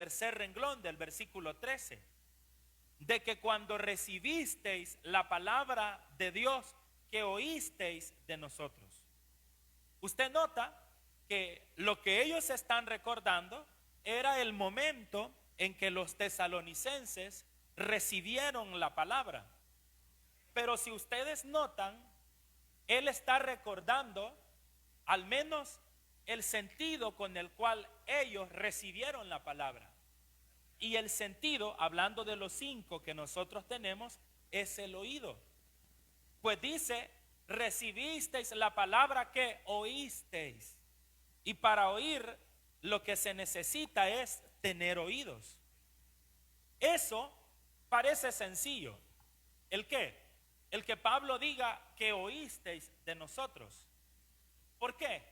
tercer renglón del versículo 13, de que cuando recibisteis la palabra de Dios que oísteis de nosotros. Usted nota que lo que ellos están recordando era el momento en que los tesalonicenses recibieron la palabra. Pero si ustedes notan, él está recordando al menos el sentido con el cual ellos recibieron la palabra. Y el sentido, hablando de los 5 que nosotros tenemos, es el oído. Pues dice, recibisteis la palabra que oísteis. Y para oír lo que se necesita es tener oídos. Eso parece sencillo. ¿El qué? El que Pablo diga que oísteis de nosotros. ¿Por qué?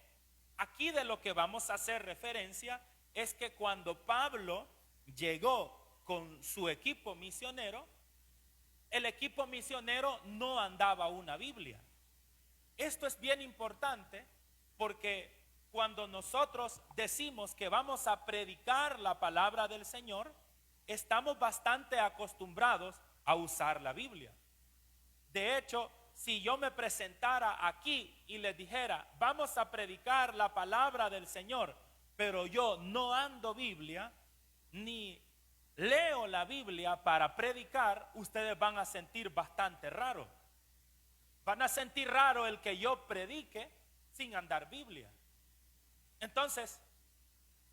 Aquí de lo que vamos a hacer referencia es que cuando Pablo llegó con su equipo misionero, el equipo misionero no andaba una Biblia. Esto es bien importante porque cuando nosotros decimos que vamos a predicar la palabra del Señor, estamos bastante acostumbrados a usar la Biblia. De hecho, si yo me presentara aquí y les dijera, vamos a predicar la palabra del Señor, pero yo no ando Biblia, ni leo la Biblia para predicar, ustedes van a sentir bastante raro. Van a sentir raro el que yo predique sin andar Biblia. Entonces,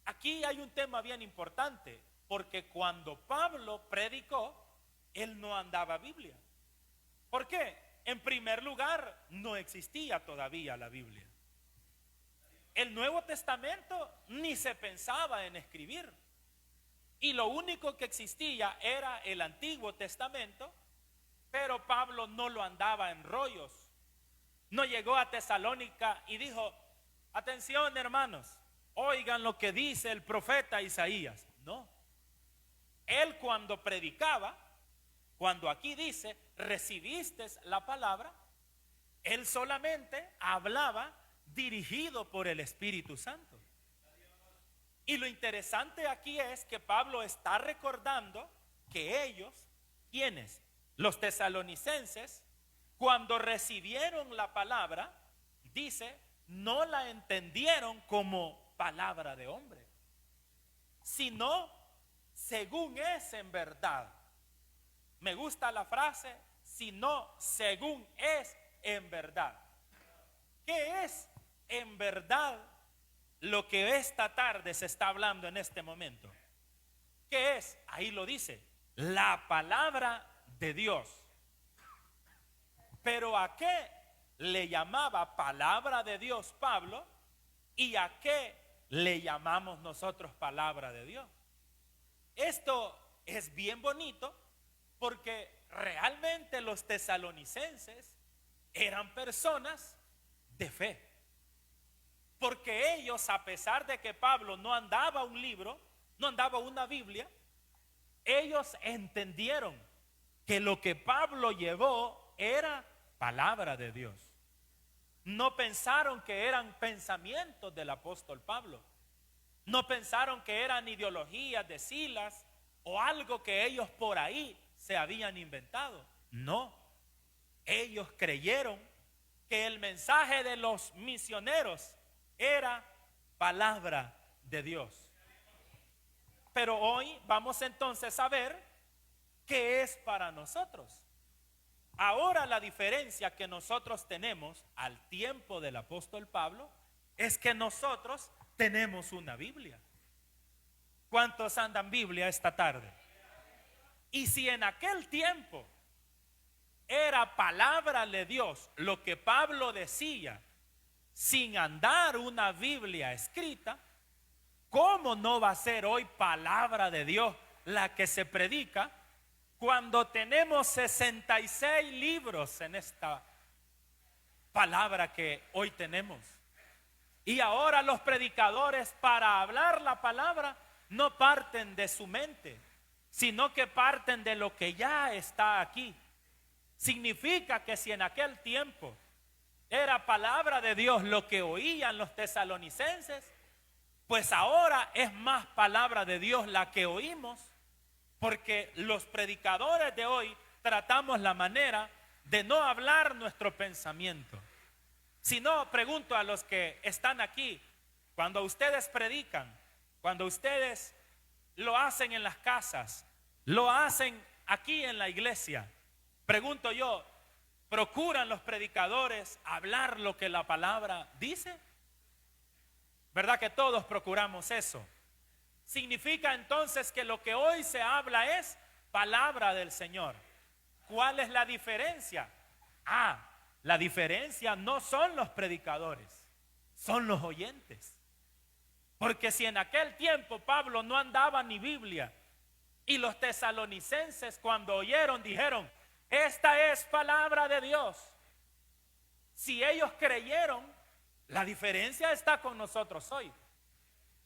aquí hay un tema bien importante, porque cuando Pablo predicó, él no andaba Biblia. ¿Por qué? En primer lugar, no existía todavía la Biblia. El Nuevo Testamento ni se pensaba en escribir. Y lo único que existía era el Antiguo Testamento, pero Pablo no lo andaba en rollos. No llegó a Tesalónica y dijo, atención hermanos, oigan lo que dice el profeta Isaías. No. Él cuando predicaba, cuando aquí dice, recibiste la palabra, él solamente hablaba dirigido por el Espíritu Santo. Y lo interesante aquí es que Pablo está recordando que ellos, ¿quiénes? Los tesalonicenses, cuando recibieron la palabra, dice, no la entendieron como palabra de hombre, sino según es en verdad. Me gusta la frase, sino según es en verdad. ¿Qué es en verdad lo que esta tarde se está hablando en este momento? ¿Qué es? Ahí lo dice, la palabra de Dios. Pero ¿a qué le llamaba palabra de Dios Pablo y a qué le llamamos nosotros palabra de Dios? Esto es bien bonito porque realmente los tesalonicenses eran personas de fe. Porque ellos, a pesar de que Pablo no andaba un libro, no andaba una Biblia, ellos entendieron que lo que Pablo llevó era palabra de Dios. No pensaron que eran pensamientos del apóstol Pablo. No pensaron que eran ideologías de Silas o algo que ellos por ahí se habían inventado. No, ellos creyeron que el mensaje de los misioneros era palabra de Dios. Pero hoy vamos entonces a ver qué es para nosotros. Ahora la diferencia que nosotros tenemos al tiempo del apóstol Pablo es que nosotros tenemos una Biblia. ¿Cuántos andan Biblia esta tarde? Y si en aquel tiempo era palabra de Dios lo que Pablo decía, sin andar una Biblia escrita, ¿cómo no va a ser hoy palabra de Dios la que se predica cuando tenemos 66 libros en esta palabra que hoy tenemos? Y ahora los predicadores, para hablar la palabra, no parten de su mente, sino que parten de lo que ya está aquí. Significa que si en aquel tiempo era palabra de Dios lo que oían los tesalonicenses, Pues ahora es más palabra de Dios la que oímos, porque los predicadores de hoy tratamos la manera de no hablar nuestro pensamiento. Si no, pregunto a los que están aquí, cuando ustedes predican, cuando ustedes lo hacen en las casas, lo hacen aquí en la iglesia, pregunto yo, ¿procuran los predicadores hablar lo que la palabra dice? ¿Verdad que todos procuramos eso? Significa entonces que lo que hoy se habla es palabra del Señor. ¿Cuál es la diferencia? La diferencia no son los predicadores, son los oyentes. Porque si en aquel tiempo Pablo no andaba ni Biblia, y los tesalonicenses cuando oyeron dijeron, esta es palabra de Dios. Si ellos creyeron, la diferencia está con nosotros hoy.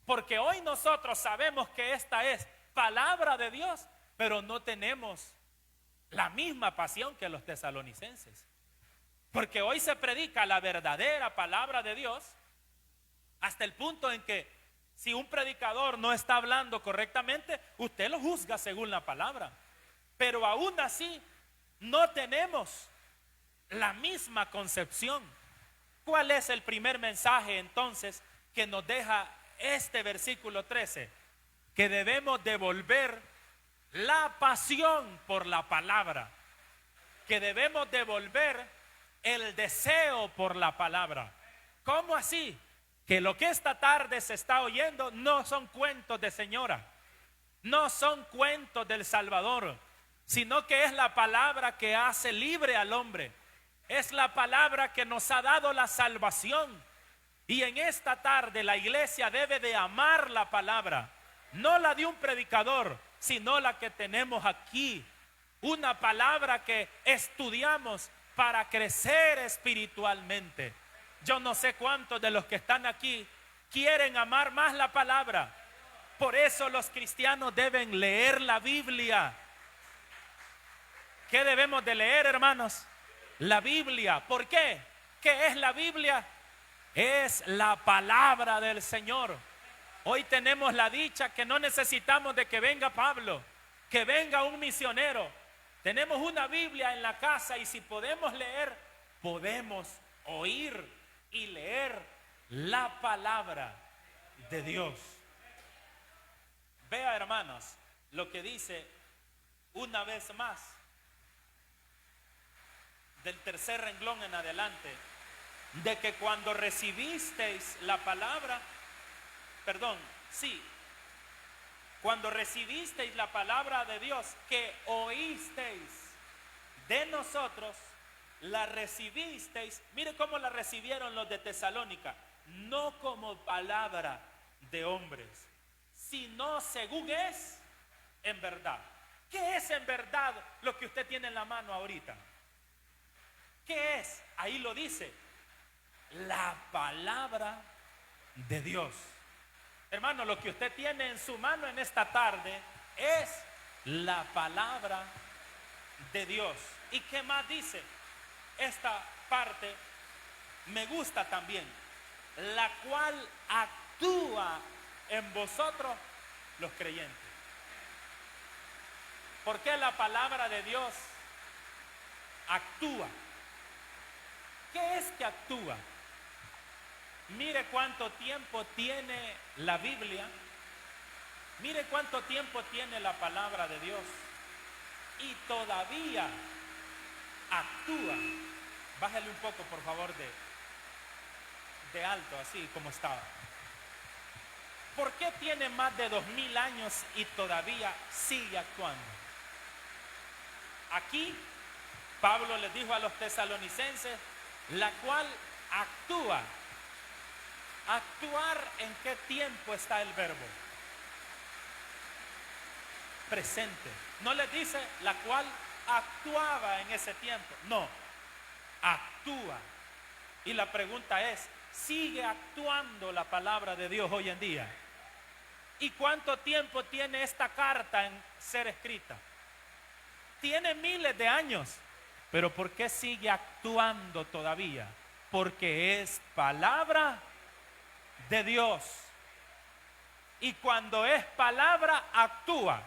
Porque hoy nosotros sabemos que esta es palabra de Dios, pero no tenemos la misma pasión que los tesalonicenses. Porque hoy se predica la verdadera palabra de Dios hasta el punto en que si un predicador no está hablando correctamente, usted lo juzga según la palabra. Pero aún así no tenemos la misma concepción. ¿Cuál es el primer mensaje entonces que nos deja este versículo 13? Que debemos devolver la pasión por la palabra. Que debemos devolver el deseo por la palabra. ¿Cómo así? Que lo que esta tarde se está oyendo no son cuentos de señora, no son cuentos del Salvador, sino que es la palabra que hace libre al hombre. Es la palabra que nos ha dado la salvación. Y en esta tarde la iglesia debe de amar la palabra, no la de un predicador, sino la que tenemos aquí. Una palabra que estudiamos para crecer espiritualmente. Yo no sé cuántos de los que están aquí quieren amar más la palabra. Por eso los cristianos deben leer la Biblia. ¿Qué debemos de leer, hermanos? La Biblia. ¿Por qué? ¿Qué es la Biblia? Es la palabra del Señor. Hoy tenemos la dicha que no necesitamos de que venga Pablo, que venga un misionero. Tenemos una Biblia en la casa y si podemos leer, podemos oír y leer la palabra de Dios. Vea, hermanos, lo que dice una vez más del tercer renglón en adelante, de que cuando recibisteis la palabra, cuando recibisteis la palabra de Dios que oísteis de nosotros, la recibisteis, mire cómo la recibieron los de Tesalónica, no como palabra de hombres, sino según es en verdad. ¿Qué es en verdad lo que usted tiene en la mano ahorita? ¿Qué es? Ahí lo dice, la palabra de Dios. Hermano, lo que usted tiene en su mano en esta tarde es la palabra de Dios. ¿Y qué más dice? Esta parte me gusta también, la cual actúa en vosotros los creyentes. ¿Por qué la palabra de Dios actúa? ¿Qué es que actúa? Mire cuánto tiempo tiene la Biblia, mire cuánto tiempo tiene la palabra de Dios y todavía actúa. Bájale un poco, por favor, de alto, así como estaba. ¿Por qué tiene más de 2000 años y todavía sigue actuando? Aquí Pablo les dijo a los tesalonicenses, la cual actúa. ¿Actuar en qué tiempo está el verbo? Presente. No les dice la cual actuaba en ese tiempo. No, actúa. Y la pregunta es, ¿sigue actuando la palabra de Dios hoy en día? ¿Y cuánto tiempo tiene esta carta en ser escrita? Tiene miles de años. Pero ¿por qué sigue actuando todavía? Porque es palabra de Dios. Y cuando es palabra, actúa.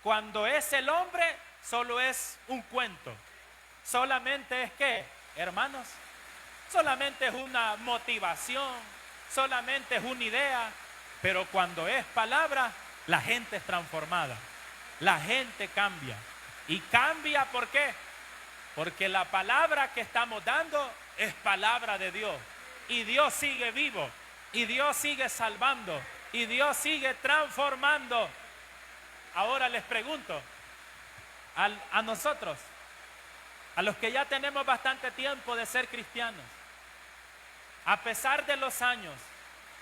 Cuando es el hombre, solo es un cuento. Solamente es que, hermanos, solamente es una motivación, solamente es una idea. Pero cuando es palabra, la gente es transformada. La gente cambia. ¿Y cambia por qué? Porque la palabra que estamos dando es palabra de Dios. Y Dios sigue vivo. Y Dios sigue salvando. Y Dios sigue transformando. Ahora les pregunto a nosotros, a los que ya tenemos bastante tiempo de ser cristianos, a pesar de los años,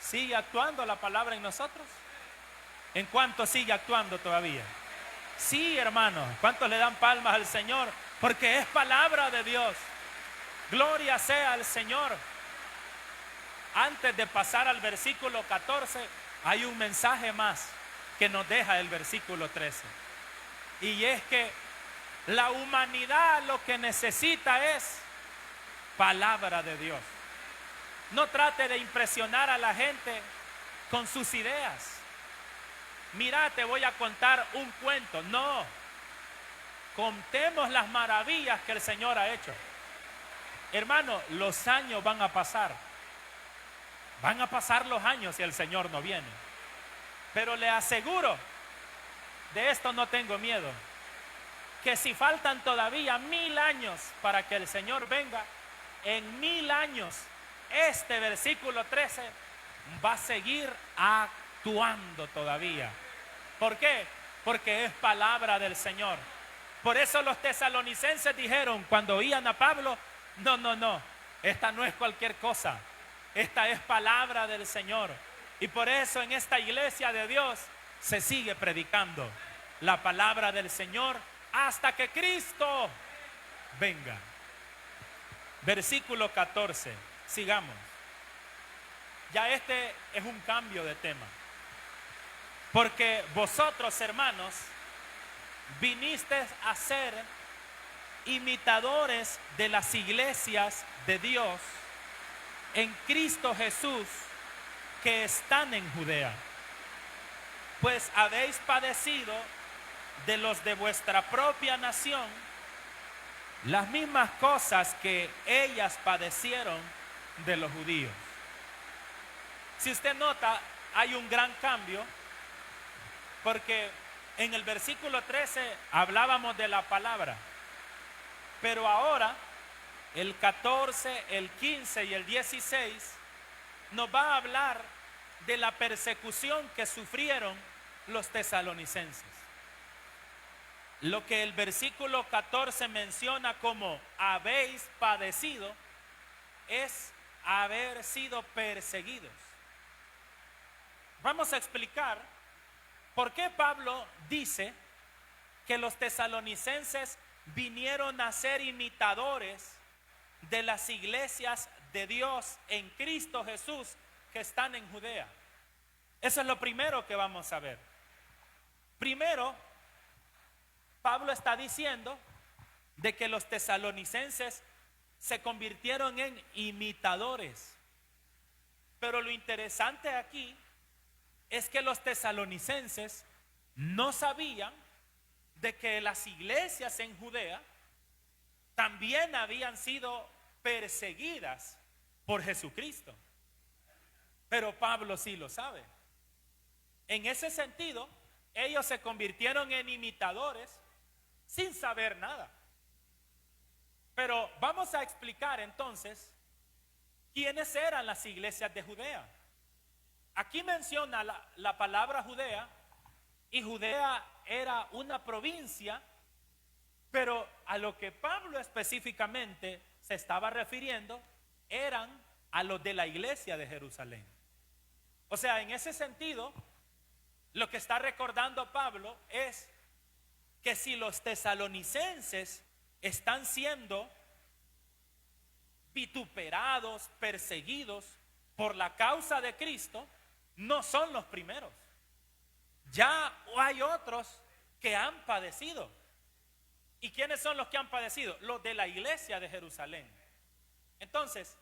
¿sigue actuando la palabra en nosotros? ¿En cuánto sigue actuando todavía? Sí, hermanos. ¿Cuántos le dan palmas al Señor? Porque es palabra de Dios. Gloria sea al Señor. Antes de pasar al versículo 14, hay un mensaje más que nos deja el versículo 13. Y es que la humanidad lo que necesita es palabra de Dios. No trate de impresionar a la gente con sus ideas. Mira, te voy a contar un cuento. No. Contemos las maravillas que el Señor ha hecho. Hermano, los años van a pasar. Van a pasar los años si el Señor no viene. Pero le aseguro, de esto no tengo miedo, que si faltan todavía 1000 años para que el Señor venga, en 1000 años este versículo 13 va a seguir actuando todavía. ¿Por qué? Porque es palabra del Señor. Por eso los tesalonicenses dijeron cuando oían a Pablo, no, esta no es cualquier cosa, esta es palabra del Señor. Y por eso en esta iglesia de Dios se sigue predicando la palabra del Señor hasta que Cristo venga. Versículo 14, sigamos. Ya este es un cambio de tema. Porque vosotros, hermanos, vinisteis a ser imitadores de las iglesias de Dios en Cristo Jesús que están en Judea. Pues habéis padecido de los de vuestra propia nación las mismas cosas que ellas padecieron de los judíos. Si usted nota, hay un gran cambio, porque en el versículo 13 hablábamos de la palabra, pero ahora el 14, el 15 y el 16 nos va a hablar de la persecución que sufrieron los tesalonicenses. Lo que el versículo 14 menciona como habéis padecido es haber sido perseguidos. Vamos a explicar por qué Pablo dice que los tesalonicenses vinieron a ser imitadores de las iglesias de Dios en Cristo Jesús que están en Judea. Eso es lo primero que vamos a ver. Primero, Pablo está diciendo de que los tesalonicenses se convirtieron en imitadores. Pero lo interesante aquí es que los tesalonicenses no sabían de que las iglesias en Judea también habían sido perseguidas por Jesucristo. Pero Pablo sí lo sabe. En ese sentido, ellos se convirtieron en imitadores sin saber nada. Pero vamos a explicar entonces quiénes eran las iglesias de Judea. Aquí menciona la palabra Judea, y Judea era una provincia, pero a lo que Pablo específicamente se estaba refiriendo eran a los de la iglesia de Jerusalén. O sea, en ese sentido, lo que está recordando Pablo es que si los tesalonicenses están siendo vituperados, perseguidos por la causa de Cristo, no son los primeros. Ya hay otros que han padecido. ¿Y quiénes son los que han padecido? Los de la iglesia de Jerusalén. Entonces,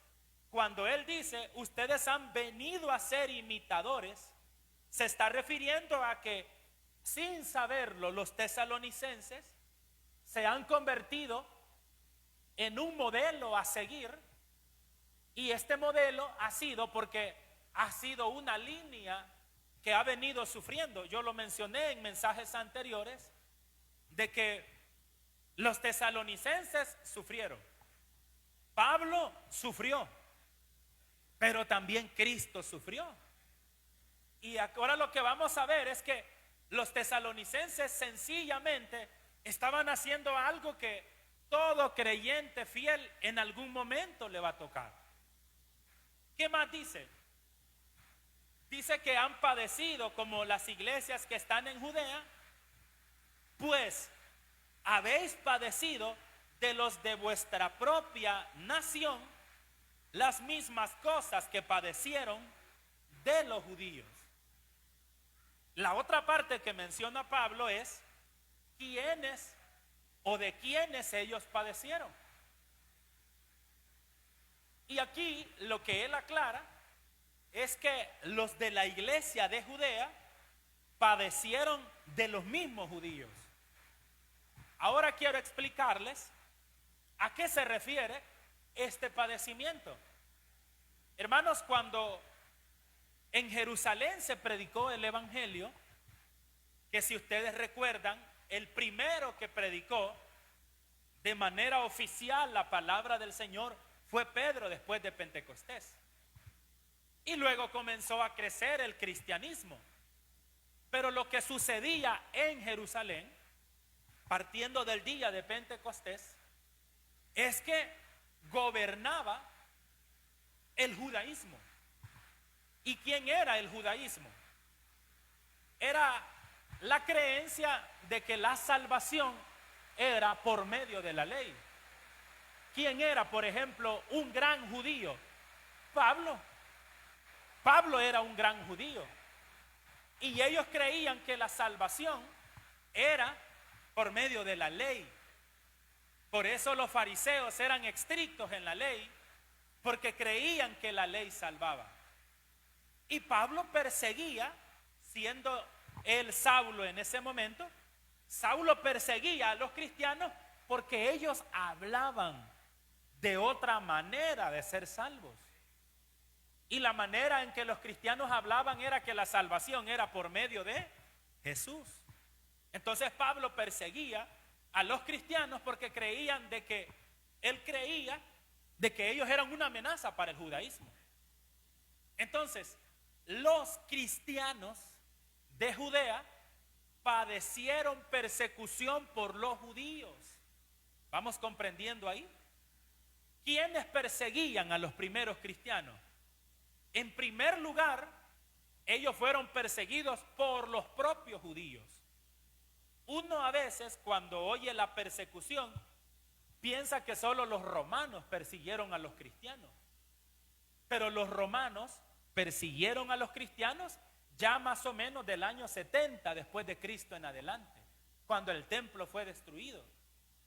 cuando él dice, ustedes han venido a ser imitadores, Se está refiriendo a que sin saberlo los tesalonicenses se han convertido en un modelo a seguir, y este modelo ha sido porque ha sido una línea que ha venido sufriendo. Yo lo mencioné en mensajes anteriores de que los tesalonicenses sufrieron, Pablo sufrió, pero también Cristo sufrió. Y ahora lo que vamos a ver es que los tesalonicenses sencillamente estaban haciendo algo que todo creyente fiel en algún momento le va a tocar. ¿Qué más dice? Dice que han padecido como las iglesias que están en Judea, pues habéis padecido de los de vuestra propia nación las mismas cosas que padecieron de los judíos. La otra parte que menciona Pablo es quiénes o de quiénes ellos padecieron. Y aquí lo que él aclara es que los de la iglesia de Judea padecieron de los mismos judíos. Ahora quiero explicarles a qué se refiere este padecimiento. Hermanos, cuando en Jerusalén se predicó el evangelio, que si ustedes recuerdan, el primero que predicó de manera oficial la palabra del Señor fue Pedro después de Pentecostés. Y luego comenzó a crecer el cristianismo. Pero lo que sucedía en Jerusalén, partiendo del día de Pentecostés, es que gobernaba el judaísmo. ¿Y quién era el judaísmo? Era la creencia de que la salvación era por medio de la ley. ¿Quién era, por ejemplo, un gran judío? Pablo. Pablo era un gran judío. Y ellos creían que la salvación era por medio de la ley. Por eso los fariseos eran estrictos en la ley, porque creían que la ley salvaba. Y Pablo perseguía, siendo él Saulo en ese momento, Saulo perseguía a los cristianos porque ellos hablaban de otra manera de ser salvos. Y la manera en que los cristianos hablaban era que la salvación era por medio de Jesús. Entonces Pablo perseguía a los cristianos porque creían de que él creía de que ellos eran una amenaza para el judaísmo. Entonces, los cristianos de Judea padecieron persecución por los judíos. ¿Vamos comprendiendo ahí? ¿Quiénes perseguían a los primeros cristianos? En primer lugar, ellos fueron perseguidos por los propios judíos. Uno a veces, cuando oye la persecución, piensa que solo los romanos persiguieron a los cristianos. Pero los romanos persiguieron a los cristianos ya más o menos del año 70 después de Cristo en adelante, cuando el templo fue destruido.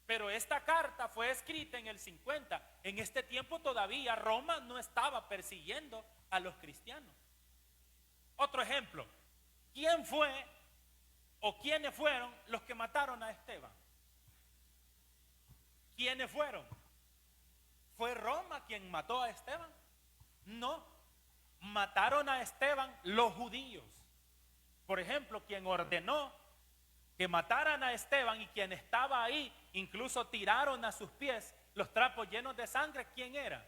Pero esta carta fue escrita en el 50. En este tiempo todavía Roma no estaba persiguiendo a los cristianos. Otro ejemplo, ¿quién fue o quiénes fueron los que mataron a Esteban? ¿Quiénes fueron? ¿Fue Roma quien mató a Esteban? No, mataron a Esteban los judíos. Por ejemplo, quien ordenó que mataran a Esteban y quien estaba ahí, incluso tiraron a sus pies los trapos llenos de sangre, ¿quién era?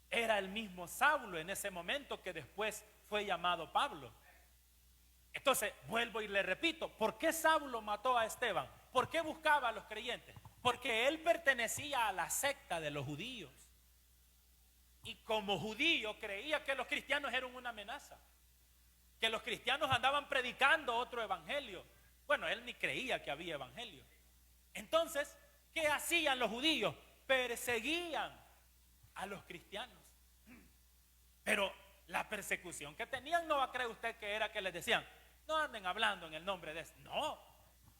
Era el mismo Saulo en ese momento, que después fue llamado Pablo. Entonces, vuelvo y le repito, ¿por qué Saulo mató a Esteban? ¿Por qué buscaba a los creyentes? Porque él pertenecía a la secta de los judíos. Y como judío creía que los cristianos eran una amenaza, que los cristianos andaban predicando otro evangelio. Bueno, él ni creía que había evangelio. Entonces, ¿qué hacían los judíos? Perseguían a los cristianos. Pero la persecución que tenían, ¿no cree usted que era que les decían, no anden hablando en el nombre de eso? No,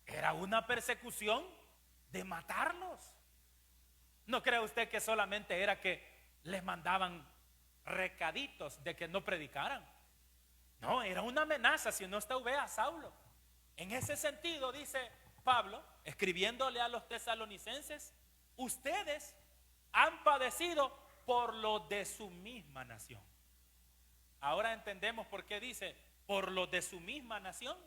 era una persecución de matarlos. ¿No cree usted que solamente era que les mandaban recaditos de que no predicaran? No, era una amenaza. Si no usted ve a Saulo. En ese sentido dice Pablo, escribiéndole a los tesalonicenses, ustedes han padecido por lo de su misma nación. Ahora entendemos por qué dice por lo de su misma nación.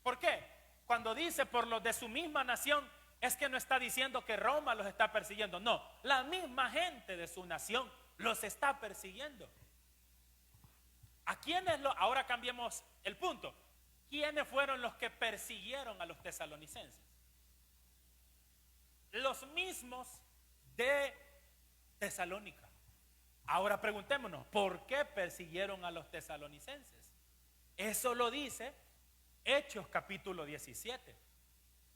¿Por qué? Cuando dice por lo de su misma nación, es que no está diciendo que Roma los está persiguiendo. No, la misma gente de su nación los está persiguiendo. ¿A quiénes ahora cambiemos el punto? ¿Quiénes fueron los que persiguieron a los tesalonicenses? Los mismos de Tesalónica. Ahora preguntémonos, ¿por qué persiguieron a los tesalonicenses? Eso lo dice Hechos capítulo 17.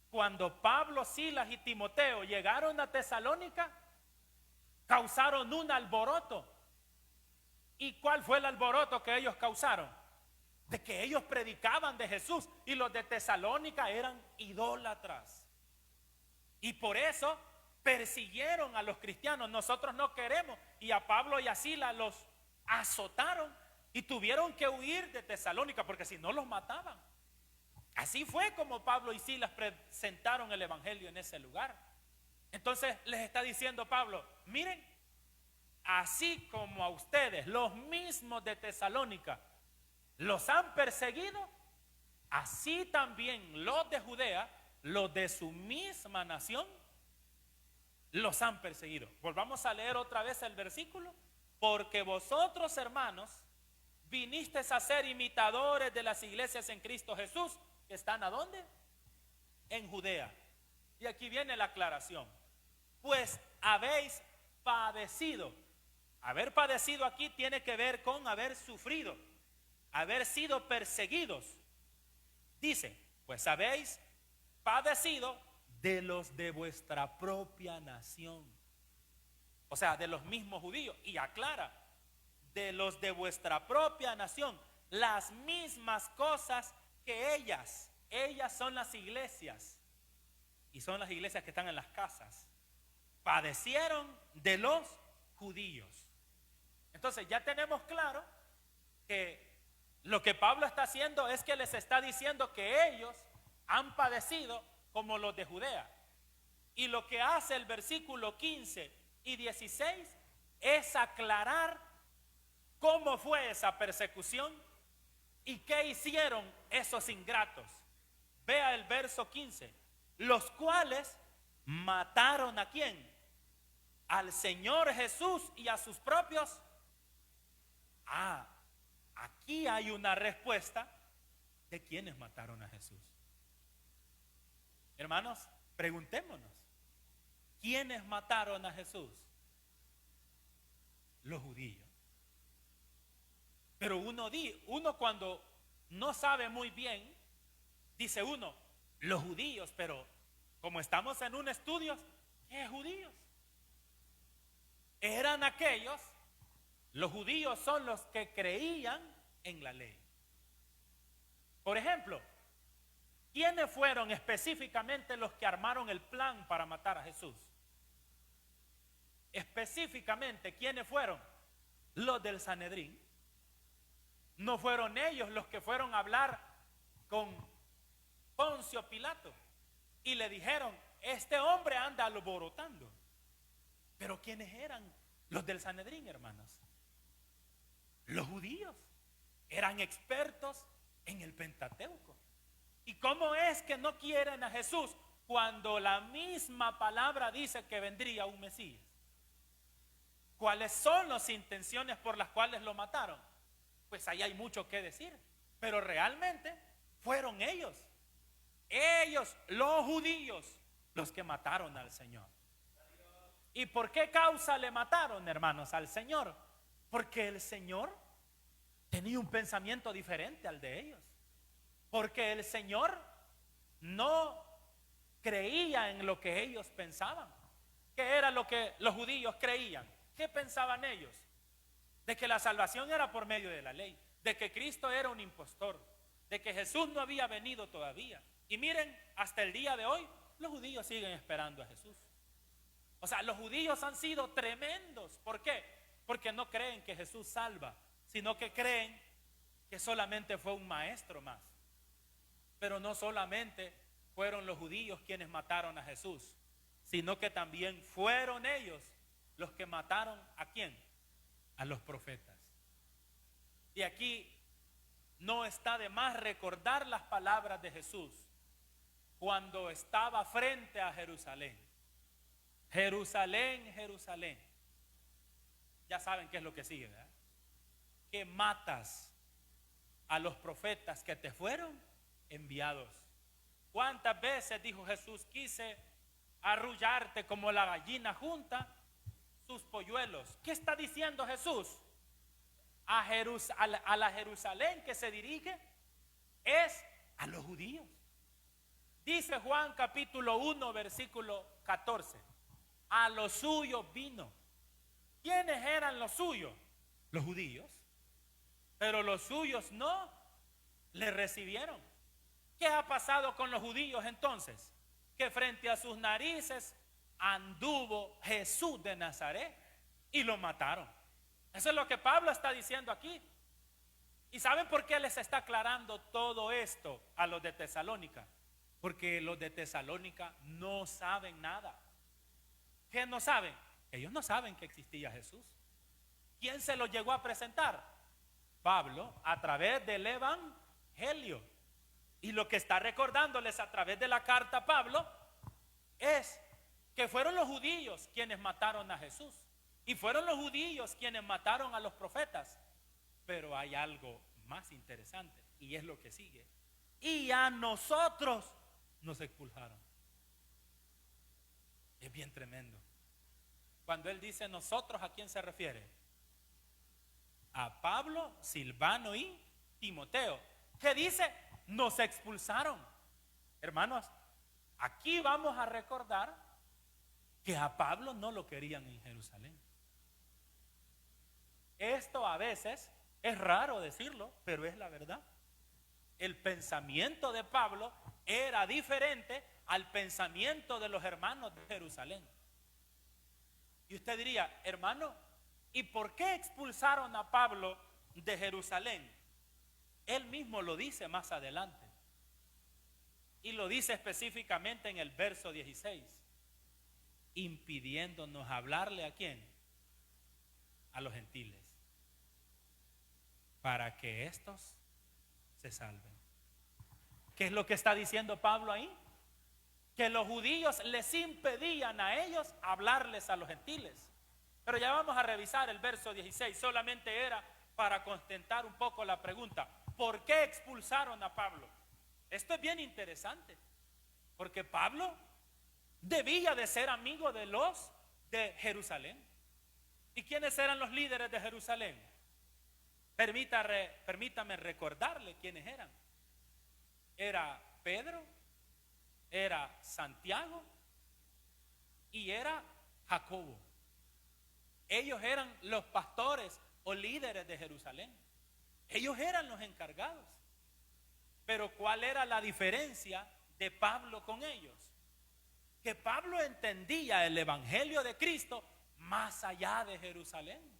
Cuando Pablo, Silas y Timoteo llegaron a Tesalónica, causaron un alboroto. ¿Y cuál fue el alboroto que ellos causaron? De que ellos predicaban de Jesús y los de Tesalónica eran idólatras. Y por eso persiguieron a los cristianos. Nosotros no queremos. Y a Pablo y a Silas los azotaron y tuvieron que huir de Tesalónica porque si no los mataban. Así fue como Pablo y Silas presentaron el evangelio en ese lugar. Entonces les está diciendo Pablo, miren, así como a ustedes, los mismos de Tesalónica, los han perseguido, así también los de Judea, los de su misma nación, los han perseguido. Volvamos a leer otra vez el versículo. Porque vosotros, hermanos, vinisteis a ser imitadores de las iglesias en Cristo Jesús, que están ¿a dónde? En Judea. Y aquí viene la aclaración. Pues habéis padecido. Haber padecido aquí tiene que ver con haber sufrido, haber sido perseguidos. Dice, pues habéis padecido de los de vuestra propia nación. O sea, de los mismos judíos. Y aclara, de los de vuestra propia nación, las mismas cosas que ellas son las iglesias. Y son las iglesias que están en las casas. Padecieron de los judíos. Entonces ya tenemos claro que lo que Pablo está haciendo es que les está diciendo que ellos han padecido como los de Judea. Y lo que hace el versículo 15 y 16 es aclarar cómo fue esa persecución y qué hicieron esos ingratos. Vea el verso 15, los cuales mataron ¿a quién? Al Señor Jesús y a sus propios. Aquí hay una respuesta de quienes mataron a Jesús. Hermanos, preguntémonos, ¿quiénes mataron a Jesús? Los judíos. Pero uno cuando no sabe muy bien, dice uno, los judíos, pero como estamos en un estudio, ¿qué judíos? Eran aquellos. Los judíos son los que creían en la ley. Por ejemplo, ¿quiénes fueron específicamente los que armaron el plan para matar a Jesús? Específicamente, ¿quiénes fueron? Los del Sanedrín. ¿No fueron ellos los que fueron a hablar con Poncio Pilato? Y le dijeron, este hombre anda alborotando. ¿Pero quiénes eran los del Sanedrín, hermanos? Los judíos. Eran expertos en el Pentateuco. ¿Y cómo es que no quieren a Jesús cuando la misma palabra dice que vendría un Mesías? ¿Cuáles son las intenciones por las cuales lo mataron? Pues ahí hay mucho que decir. Pero realmente fueron ellos, los judíos, los que mataron al Señor. ¿Y por qué causa le mataron, hermanos, al Señor? Porque el Señor tenía un pensamiento diferente al de ellos. Porque el Señor no creía en lo que ellos pensaban. ¿Qué era lo que los judíos creían? ¿Qué pensaban ellos? De que la salvación era por medio de la ley, de que Cristo era un impostor, de que Jesús no había venido todavía. Y miren, hasta el día de hoy, los judíos siguen esperando a Jesús. O sea, los judíos han sido tremendos. ¿Por qué? Porque no creen que Jesús salva, sino que creen que solamente fue un maestro más. Pero no solamente fueron los judíos quienes mataron a Jesús, sino que también fueron ellos los que mataron ¿a quién? A los profetas. Y aquí no está de más recordar las palabras de Jesús cuando estaba frente a Jerusalén. Jerusalén, Jerusalén. Ya saben qué es lo que sigue, ¿verdad? Que matas a los profetas que te fueron enviados. ¿Cuántas veces, dijo Jesús, quise arrullarte como la gallina junta sus polluelos? ¿Qué está diciendo Jesús? A la Jerusalén que se dirige es a los judíos. Dice Juan capítulo 1 versículo 14: a los suyos vino. ¿Quiénes eran los suyos? Los judíos. Pero los suyos no le recibieron. ¿Qué ha pasado con los judíos entonces? Que frente a sus narices anduvo Jesús de Nazaret y lo mataron. Eso es lo que Pablo está diciendo aquí. ¿Y saben por qué les está aclarando todo esto a los de Tesalónica? Porque los de Tesalónica no saben nada. ¿Qué no saben? Ellos no saben que existía Jesús. ¿Quién se lo llegó a presentar? Pablo, a través del Evangelio. Y lo que está recordándoles a través de la carta Pablo es que fueron los judíos quienes mataron a Jesús. Y fueron los judíos quienes mataron a los profetas. Pero hay algo más interesante y es lo que sigue. Y a nosotros nos expulsaron. Es bien tremendo. Cuando él dice nosotros, ¿a quién se refiere? A Pablo, Silvano y Timoteo. ¿Qué dice? Nos expulsaron. Hermanos, aquí vamos a recordar que a Pablo no lo querían en Jerusalén. Esto a veces es raro decirlo, pero es la verdad. El pensamiento de Pablo era diferente al pensamiento de los hermanos de Jerusalén. Y usted diría, hermano, ¿y por qué expulsaron a Pablo de Jerusalén? Él mismo lo dice más adelante. Y lo dice específicamente en el verso 16. Impidiéndonos hablarle ¿a quién? A los gentiles. Para que estos se salven. ¿Qué es lo que está diciendo Pablo ahí? Que los judíos les impedían a ellos hablarles a los gentiles. Pero ya vamos a revisar el verso 16. Solamente era para contentar un poco la pregunta. ¿Por qué expulsaron a Pablo? Esto es bien interesante. Porque Pablo debía de ser amigo de los de Jerusalén. ¿Y quiénes eran los líderes de Jerusalén? Permítame recordarle quiénes eran. Era Pedro, era Santiago y era Jacobo. Ellos eran los pastores o líderes de Jerusalén. Ellos eran los encargados. Pero ¿cuál era la diferencia de Pablo con ellos? Que Pablo entendía el evangelio de Cristo más allá de Jerusalén.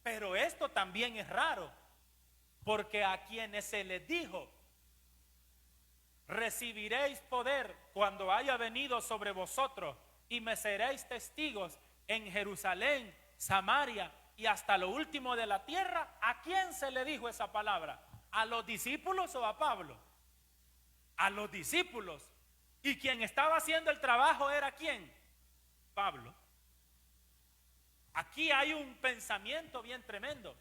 Pero esto también es raro, porque a quienes se les dijo: recibiréis poder cuando haya venido sobre vosotros y me seréis testigos en Jerusalén, Samaria y hasta lo último de la tierra. ¿A quién se le dijo esa palabra? ¿A los discípulos o a Pablo? A los discípulos. ¿Y quien estaba haciendo el trabajo era quién? Pablo. Aquí hay un pensamiento bien tremendo,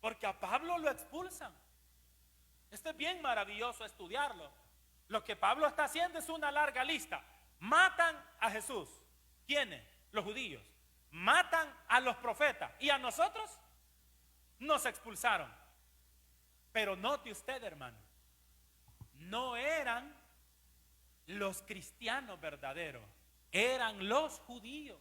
porque a Pablo lo expulsan. Esto es bien maravilloso estudiarlo. Lo que Pablo está haciendo es una larga lista. Matan a Jesús. ¿Quiénes? Los judíos. Matan a los profetas. ¿Y a nosotros? Nos expulsaron. Pero note usted, hermano, no eran los cristianos verdaderos, eran los judíos.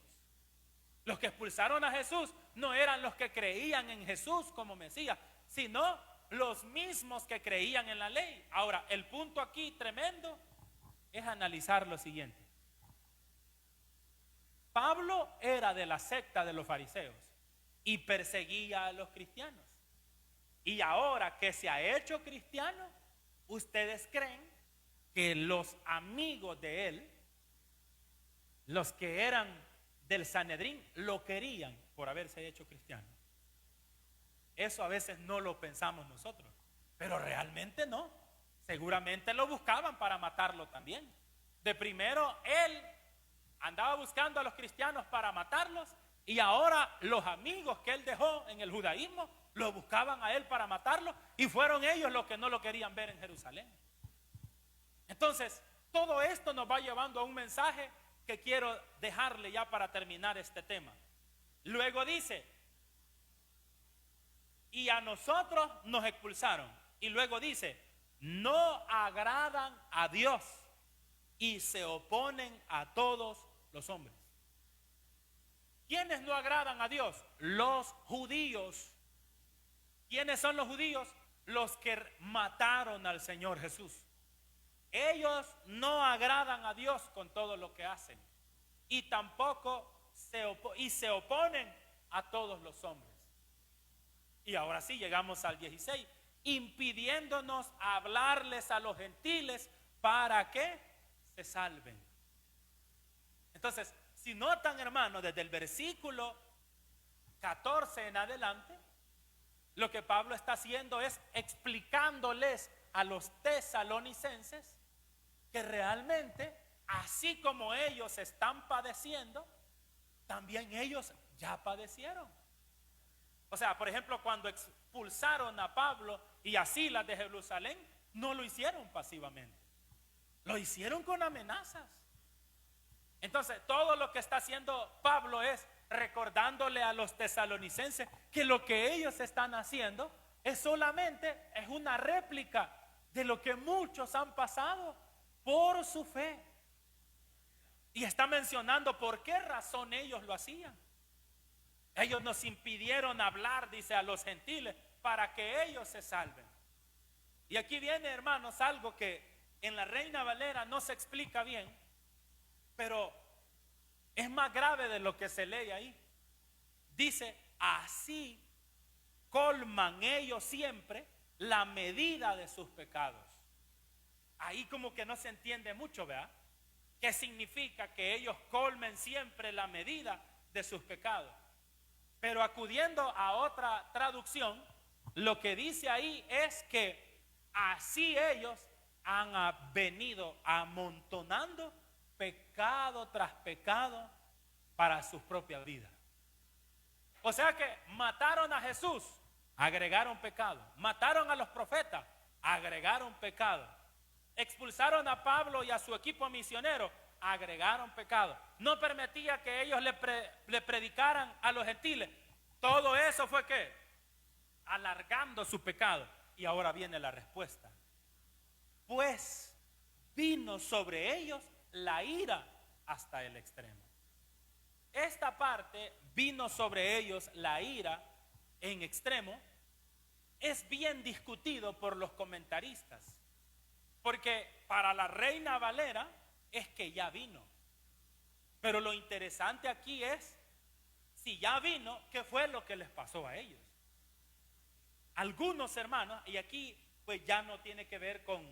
Los que expulsaron a Jesús no eran los que creían en Jesús como Mesías, sino los mismos que creían en la ley. Ahora, el punto aquí tremendo es analizar lo siguiente. Pablo era de la secta de los fariseos y perseguía a los cristianos. Y ahora que se ha hecho cristiano, ustedes creen que los amigos de él, los que eran del Sanedrín, lo querían por haberse hecho cristiano. Eso a veces no lo pensamos nosotros, pero realmente no. Seguramente lo buscaban para matarlo también. De primero él andaba buscando a los cristianos para matarlos, y ahora los amigos que él dejó en el judaísmo lo buscaban a él para matarlo, y fueron ellos los que no lo querían ver en Jerusalén. Entonces, todo esto nos va llevando a un mensaje que quiero dejarle ya para terminar este tema. Luego dice, y a nosotros nos expulsaron. Y luego dice, no agradan a Dios y se oponen a todos los hombres. ¿Quiénes no agradan a Dios? Los judíos. ¿Quiénes son los judíos? Los que mataron al Señor Jesús. Ellos no agradan a Dios con todo lo que hacen, y tampoco se oponen a todos los hombres. Y ahora sí llegamos al 16, impidiéndonos hablarles a los gentiles para que se salven. Entonces, si notan, hermanos, desde el versículo 14 en adelante, lo que Pablo está haciendo es explicándoles a los tesalonicenses que realmente, así como ellos están padeciendo, también ellos ya padecieron. O sea, por ejemplo, cuando expulsaron a Pablo y a Silas de Jerusalén, no lo hicieron pasivamente, lo hicieron con amenazas. Entonces, todo lo que está haciendo Pablo es recordándole a los tesalonicenses que lo que ellos están haciendo es una réplica de lo que muchos han pasado por su fe. Y está mencionando por qué razón ellos lo hacían. Ellos nos impidieron hablar, dice, a los gentiles para que ellos se salven. Y aquí viene, hermanos, algo que en la Reina Valera no se explica bien, pero es más grave de lo que se lee ahí. Dice, así colman ellos siempre la medida de sus pecados. Ahí como que no se entiende mucho, ¿verdad? ¿Qué significa que ellos colmen siempre la medida de sus pecados? Pero acudiendo a otra traducción, lo que dice ahí es que así ellos han venido amontonando pecado tras pecado para sus propias vidas. O sea que mataron a Jesús, agregaron pecado. Mataron a los profetas, agregaron pecado. Expulsaron a Pablo y a su equipo misionero, agregaron pecado. No permitía que ellos le predicaran a los gentiles. Todo eso fue ¿qué? Alargando su pecado. Y ahora viene la respuesta. Pues vino sobre ellos la ira hasta el extremo. Esta parte, vino sobre ellos la ira en extremo, es bien discutido por los comentaristas. Porque para la Reina Valera es que ya vino. Pero lo interesante aquí es, si ya vino, ¿qué fue lo que les pasó a ellos? Algunos hermanos, y aquí pues ya no tiene que ver con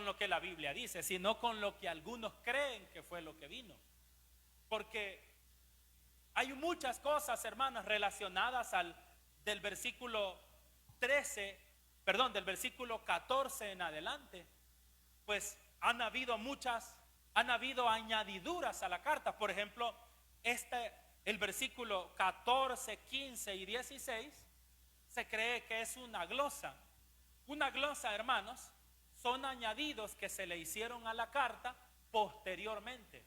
lo que la Biblia dice, sino con lo que algunos creen que fue lo que vino. Porque hay muchas cosas, hermanas, relacionadas del versículo 14 en adelante. Pues han habido añadiduras a la carta. Por ejemplo, el versículo 14, 15 y 16 se cree que es una glosa. Una glosa, hermanos, son añadidos que se le hicieron a la carta posteriormente.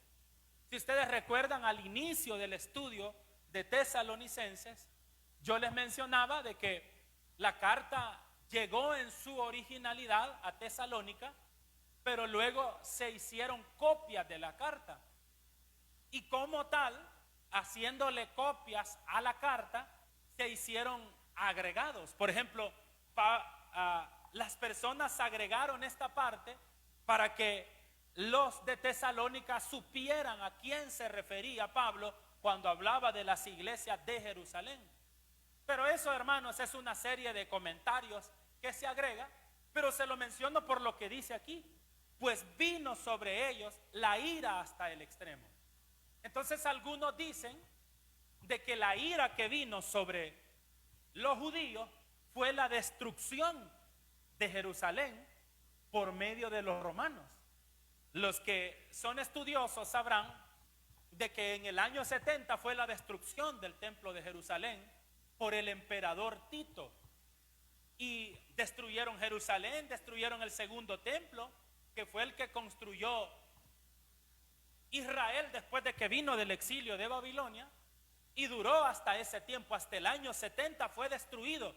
Si ustedes recuerdan, al inicio del estudio de Tesalonicenses, yo les mencionaba de que la carta llegó en su originalidad a Tesalónica, pero luego se hicieron copias de la carta. Y como tal, haciéndole copias a la carta, se hicieron agregados. Por ejemplo, las personas agregaron esta parte para que los de Tesalónica supieran a quién se refería Pablo cuando hablaba de las iglesias de Jerusalén. Pero eso, hermanos, es una serie de comentarios que se agrega, pero se lo menciono por lo que dice aquí. Pues vino sobre ellos la ira hasta el extremo. Entonces algunos dicen de que la ira que vino sobre los judíos fue la destrucción de Jerusalén por medio de los romanos. Los que son estudiosos sabrán de que en el año 70 fue la destrucción del templo de Jerusalén por el emperador Tito. Y destruyeron Jerusalén, destruyeron el segundo templo, que fue el que construyó Israel después de que vino del exilio de Babilonia, y duró hasta ese tiempo, hasta el año 70 fue destruido.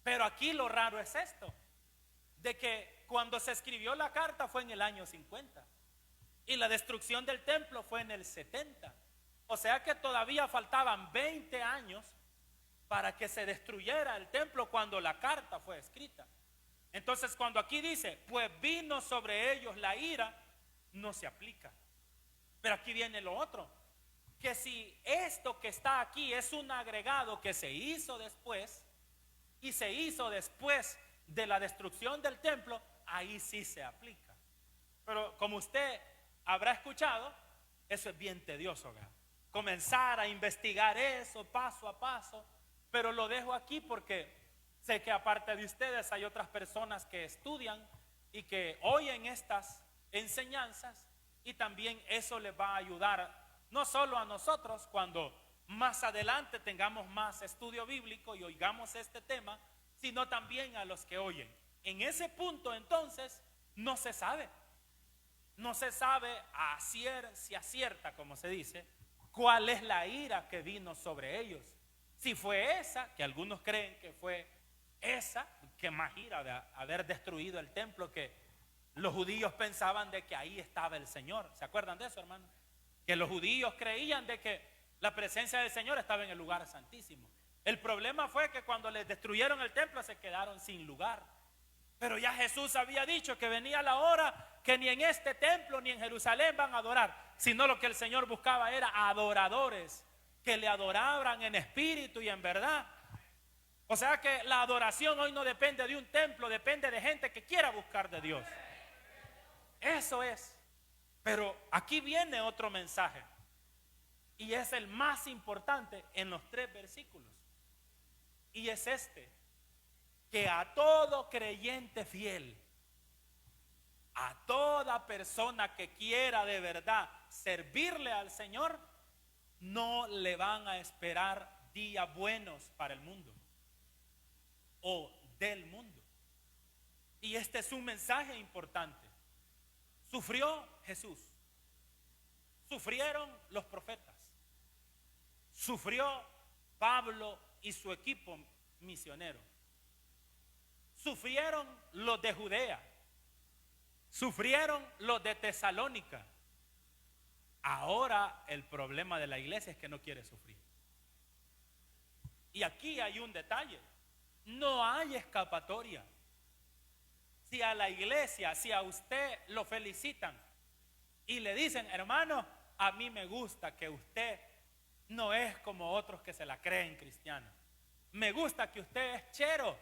Pero aquí lo raro es esto, de que cuando se escribió la carta fue en el año 50 y la destrucción del templo fue en el 70. O sea que todavía faltaban 20 años para que se destruyera el templo cuando la carta fue escrita. Entonces cuando aquí dice, pues vino sobre ellos la ira, no se aplica. Pero aquí viene lo otro, que si esto que está aquí es un agregado que se hizo después, y se hizo después de la destrucción del templo, ahí sí se aplica. Pero como usted habrá escuchado, eso es bien tedioso, ¿verdad? Comenzar a investigar eso paso a paso, pero lo dejo aquí porque sé que aparte de ustedes hay otras personas que estudian y que oyen estas enseñanzas, y también eso les va a ayudar no solo a nosotros cuando más adelante tengamos más estudio bíblico y oigamos este tema, sino también a los que oyen. En ese punto entonces no se sabe a ciencia cierta, como se dice, cuál es la ira que vino sobre ellos. Si fue esa, que algunos creen que fue esa, que más ira de haber destruido el templo, que los judíos pensaban de que ahí estaba el Señor. ¿Se acuerdan de eso, hermano? Que los judíos creían de que la presencia del Señor estaba en el lugar santísimo. El problema fue que cuando les destruyeron el templo se quedaron sin lugar. Pero ya Jesús había dicho que venía la hora que ni en este templo ni en Jerusalén van a adorar, sino lo que el Señor buscaba era adoradores que le adoraran en espíritu y en verdad. O sea que la adoración hoy no depende de un templo, depende de gente que quiera buscar de Dios. Eso es. Pero aquí viene otro mensaje, y es el más importante en los 3 versículos, y es este: que a todo creyente fiel, a toda persona que quiera de verdad servirle al Señor, no le van a esperar días buenos para el mundo o del mundo. Y este es un mensaje importante. Sufrió Jesús, sufrieron los profetas, sufrió Pablo y su equipo misionero, sufrieron los de Judea, sufrieron los de Tesalónica. Ahora el problema de la iglesia es que no quiere sufrir. Y aquí hay un detalle: no hay escapatoria. Si a la iglesia, si a usted lo felicitan y le dicen, hermano, a mí me gusta que usted no es como otros que se la creen cristianos, me gusta que usted es chero,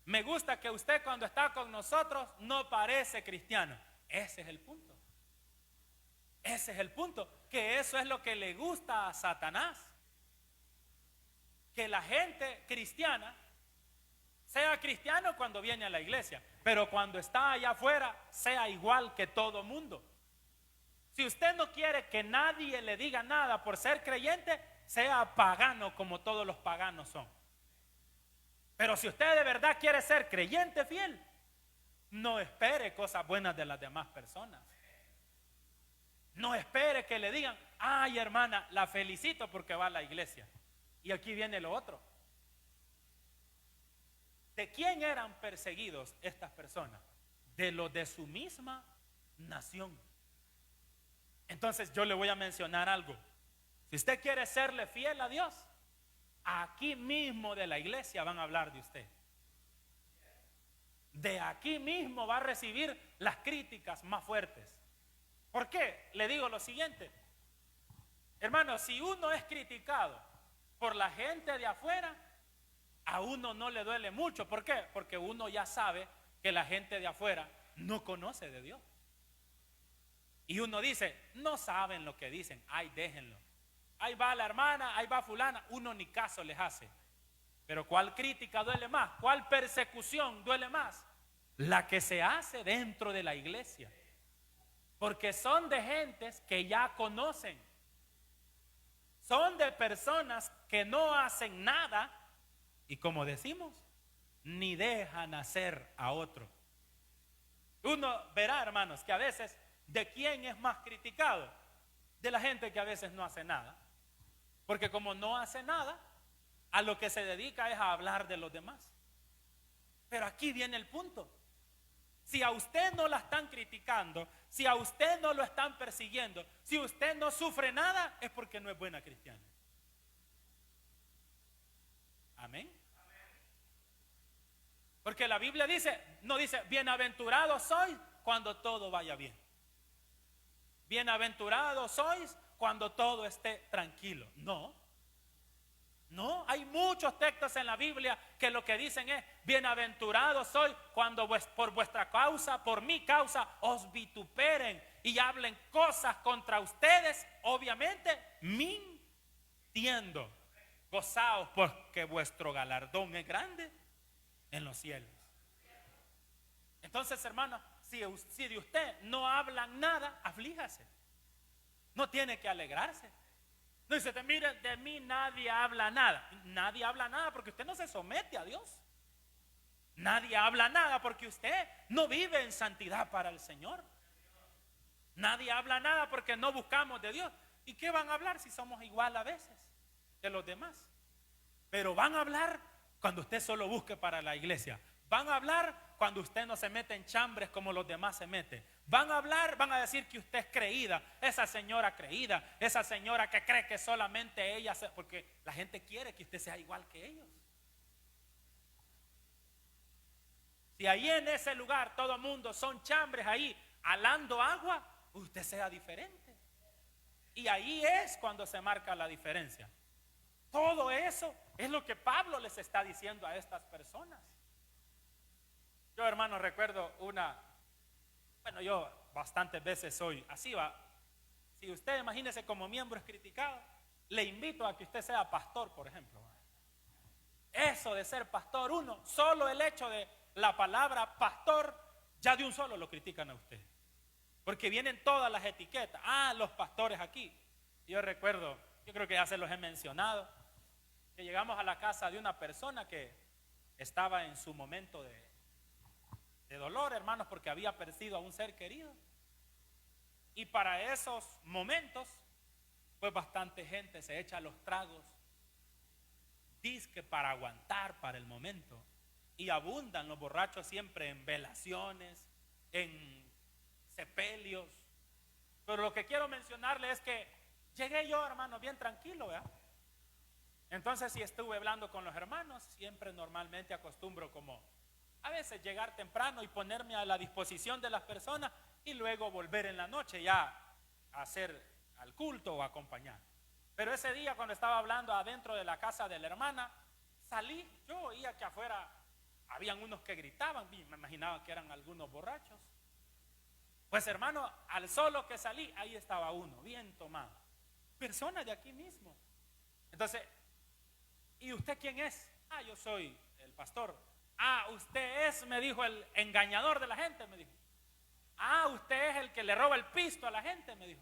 me gusta que usted cuando está con nosotros no parece cristiano. Ese es el punto. Ese es el punto, que eso es lo que le gusta a Satanás, que la gente cristiana sea cristiano cuando viene a la iglesia, pero cuando está allá afuera sea igual que todo mundo. Si usted no quiere que nadie le diga nada por ser creyente, sea pagano como todos los paganos son. Pero si usted de verdad quiere ser creyente fiel, no espere cosas buenas de las demás personas. No espere que le digan, ay hermana, la felicito porque va a la iglesia. Y aquí viene lo otro. ¿De quién eran perseguidos estas personas? De los de su misma nación. Entonces yo le voy a mencionar algo. Si usted quiere serle fiel a Dios, aquí mismo de la iglesia van a hablar de usted. De aquí mismo va a recibir las críticas más fuertes. ¿Por qué? Le digo lo siguiente. Hermano, si uno es criticado por la gente de afuera, a uno no le duele mucho. ¿Por qué? Porque uno ya sabe que la gente de afuera no conoce de Dios. Y uno dice, no saben lo que dicen, ay, déjenlo. Ahí va la hermana, ahí va fulana, uno ni caso les hace. Pero ¿cuál crítica duele más? ¿Cuál persecución duele más? La que se hace dentro de la iglesia. Porque son de gentes que ya conocen. Son de personas que no hacen nada y, como decimos, ni dejan hacer a otro. Uno verá, hermanos, que a veces ¿de quién es más criticado? De la gente que a veces no hace nada. Porque como no hace nada, a lo que se dedica es a hablar de los demás. Pero aquí viene el punto. Si a usted no la están criticando, si a usted no lo están persiguiendo, si usted no sufre nada, es porque no es buena cristiana. Amén. Porque la Biblia dice, no dice, bienaventurados sois cuando todo vaya bien. Bienaventurados sois cuando todo esté tranquilo. No, no, hay muchos textos en la Biblia que lo que dicen es, bienaventurados sois cuando por vuestra causa, por mi causa, os vituperen y hablen cosas contra ustedes, obviamente mintiendo. Gozaos porque vuestro galardón es grande en los cielos. Entonces, hermano, si de usted no hablan nada, aflíjase. No tiene que alegrarse. No dice, mire, de mí nadie habla nada. Nadie habla nada porque usted no se somete a Dios. Nadie habla nada porque usted no vive en santidad para el Señor. Nadie habla nada porque no buscamos de Dios. ¿Y qué van a hablar si somos igual a veces que los demás? Pero van a hablar cuando usted solo busque para la iglesia. Van a hablar cuando usted no se mete en chambres como los demás se meten. Van a hablar, van a decir que usted es creída, esa señora creída, esa señora que cree que solamente ella, porque la gente quiere que usted sea igual que ellos. Si ahí en ese lugar todo el mundo son chambres ahí, alando agua, usted sea diferente. Y ahí es cuando se marca la diferencia. Todo eso es lo que Pablo les está diciendo a estas personas. Yo, hermano, recuerdo yo bastantes veces soy así, va. Si usted, imagínese, como miembro es criticado, le invito a que usted sea pastor, por ejemplo. Eso de ser pastor, solo el hecho de la palabra pastor, ya de un solo lo critican a usted. Porque vienen todas las etiquetas. Los pastores aquí. Yo recuerdo, yo creo que ya se los he mencionado, que llegamos a la casa de una persona que estaba en su momento de dolor, hermanos, porque había perdido a un ser querido. Y para esos momentos, pues bastante gente se echa los tragos, dizque para aguantar para el momento. Y abundan los borrachos siempre en velaciones, en sepelios. Pero lo que quiero mencionarle es que llegué yo, hermano, bien tranquilo, ¿verdad? Entonces, si estuve hablando con los hermanos, siempre normalmente acostumbro como a veces llegar temprano y ponerme a la disposición de las personas y luego volver en la noche ya a hacer al culto o acompañar. Pero ese día, cuando estaba hablando adentro de la casa de la hermana, salí, yo oía que afuera habían unos que gritaban, y me imaginaba que eran algunos borrachos. Pues, hermano, al solo que salí, ahí estaba uno, bien tomado, persona de aquí mismo. Entonces, ¿y usted quién es? Yo soy el pastor. Usted es, me dijo, el engañador de la gente, me dijo. Usted es el que le roba el pisto a la gente, me dijo.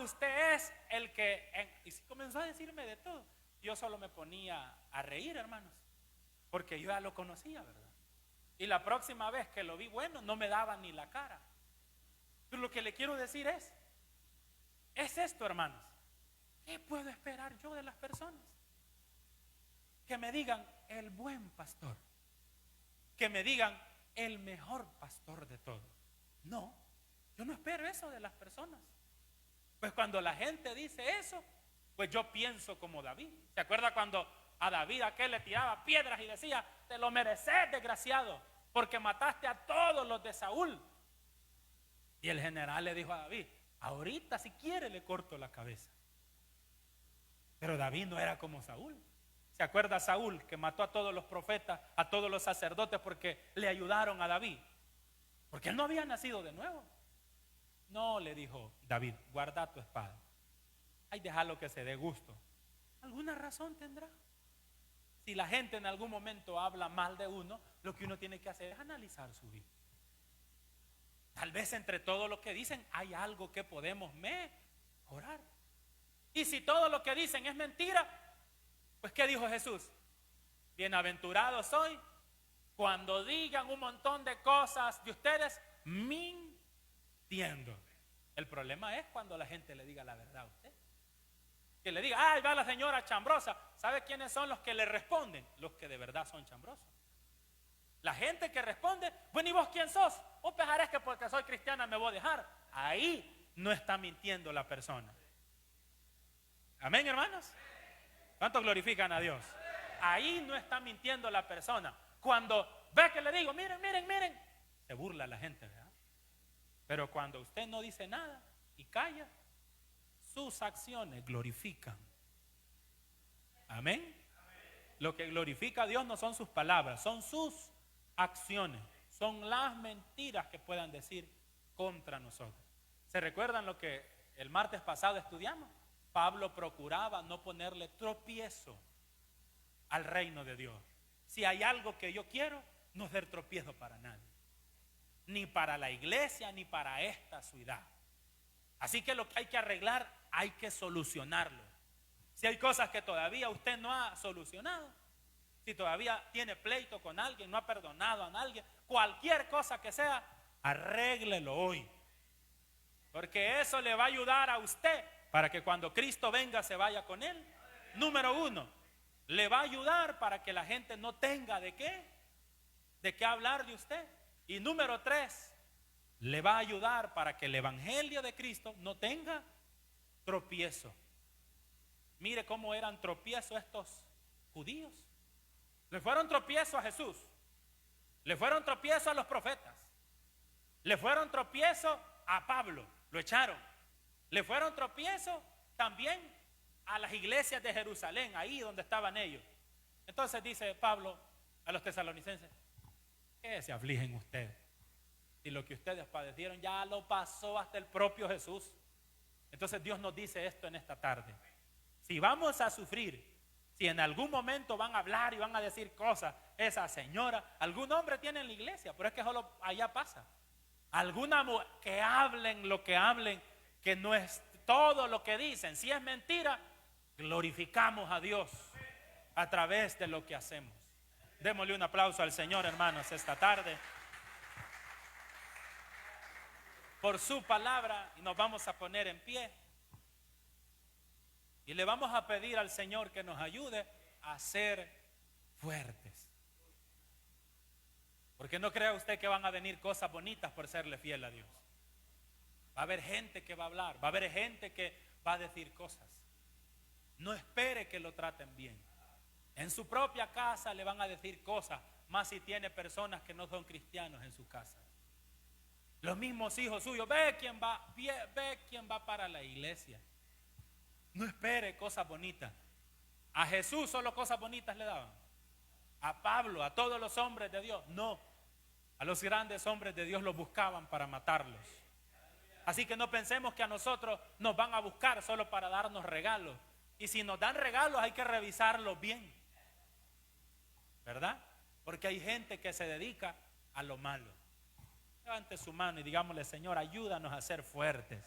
Usted es el que... Y comenzó a decirme de todo. Yo solo me ponía a reír, hermanos, porque yo ya lo conocía, ¿verdad? Y la próxima vez que lo vi, bueno, no me daba ni la cara. Pero lo que le quiero decir es esto, hermanos. ¿Qué puedo esperar yo de las personas? Que me digan el buen pastor, que me digan el mejor pastor de todos. No, yo no espero eso de las personas. Pues cuando la gente dice eso, pues yo pienso como David. ¿Se acuerda cuando a David aquel le tiraba piedras y decía, te lo mereces, desgraciado, porque mataste a todos los de Saúl? Y el general le dijo a David, ahorita si quiere le corto la cabeza. Pero David no era como Saúl. ¿Se acuerda Saúl que mató a todos los profetas, a todos los sacerdotes porque le ayudaron a David? Porque él no había nacido de nuevo. No, le dijo David, guarda tu espada. Ay, déjalo que se dé gusto. ¿Alguna razón tendrá? Si la gente en algún momento habla mal de uno, lo que uno tiene que hacer es analizar su vida. Tal vez entre todo lo que dicen hay algo que podemos mejorar. Y si todo lo que dicen es mentira, pues ¿qué dijo Jesús? Bienaventurado soy cuando digan un montón de cosas de ustedes mintiendo. El problema es cuando la gente le diga la verdad a usted. Que le diga, ay, va la señora chambrosa. ¿Sabe quiénes son los que le responden? Los que de verdad son chambrosos. La gente que responde, bueno, ¿y vos quién sos? Vos pensaréis que porque soy cristiana me voy a dejar. Ahí no está mintiendo la persona. Amén, hermanos. ¿Cuántos glorifican a Dios? Ahí no está mintiendo la persona. Cuando ve que le digo, miren, miren, miren, se burla la gente, ¿verdad? Pero cuando usted no dice nada y calla, sus acciones glorifican. Amén. Lo que glorifica a Dios no son sus palabras, son sus acciones, son las mentiras que puedan decir contra nosotros. ¿Se recuerdan lo que el martes pasado estudiamos? Pablo procuraba no ponerle tropiezo al reino de Dios. Si hay algo que yo quiero, no ser tropiezo para nadie, ni para la iglesia, ni para esta ciudad. Así que lo que hay que arreglar, hay que solucionarlo. Si hay cosas que todavía usted no ha solucionado, si todavía tiene pleito con alguien, no ha perdonado a alguien, cualquier cosa que sea, arréglelo hoy. Porque eso le va a ayudar a usted para que cuando Cristo venga se vaya con él. Número 1, le va a ayudar para que la gente no tenga de qué hablar de usted. Y número 3, le va a ayudar para que el evangelio de Cristo no tenga tropiezo. Mire cómo eran tropiezos estos judíos. Le fueron tropiezo a Jesús, le fueron tropiezo a los profetas, le fueron tropiezo a Pablo, lo echaron. Le fueron tropiezo también a las iglesias de Jerusalén, ahí donde estaban ellos. Entonces dice Pablo a los tesalonicenses, ¿qué se afligen ustedes? Si lo que ustedes padecieron ya lo pasó hasta el propio Jesús. Entonces Dios nos dice esto en esta tarde. Si vamos a sufrir, si en algún momento van a hablar y van a decir cosas, esa señora, algún hombre tiene en la iglesia, pero es que solo allá pasa. Alguna mujer, que hablen lo que hablen, que no es todo lo que dicen. Si es mentira, glorificamos a Dios a través de lo que hacemos. Démosle un aplauso al Señor, hermanos, esta tarde por su palabra, y nos vamos a poner en pie y le vamos a pedir al Señor que nos ayude a ser fuertes. Porque no crea usted que van a venir cosas bonitas por serle fiel a Dios. Va a haber gente que va a hablar, va a haber gente que va a decir cosas. No espere que lo traten bien. En su propia casa le van a decir cosas, más si tiene personas que no son cristianos en su casa. Los mismos hijos suyos, ve quién va para la iglesia. No espere cosas bonitas. A Jesús solo cosas bonitas le daban. A Pablo, a todos los hombres de Dios, no. A los grandes hombres de Dios los buscaban para matarlos. Así que no pensemos que a nosotros nos van a buscar solo para darnos regalos. Y si nos dan regalos hay que revisarlos bien, ¿verdad? Porque hay gente que se dedica a lo malo. Levante su mano y digámosle, Señor, ayúdanos a ser fuertes.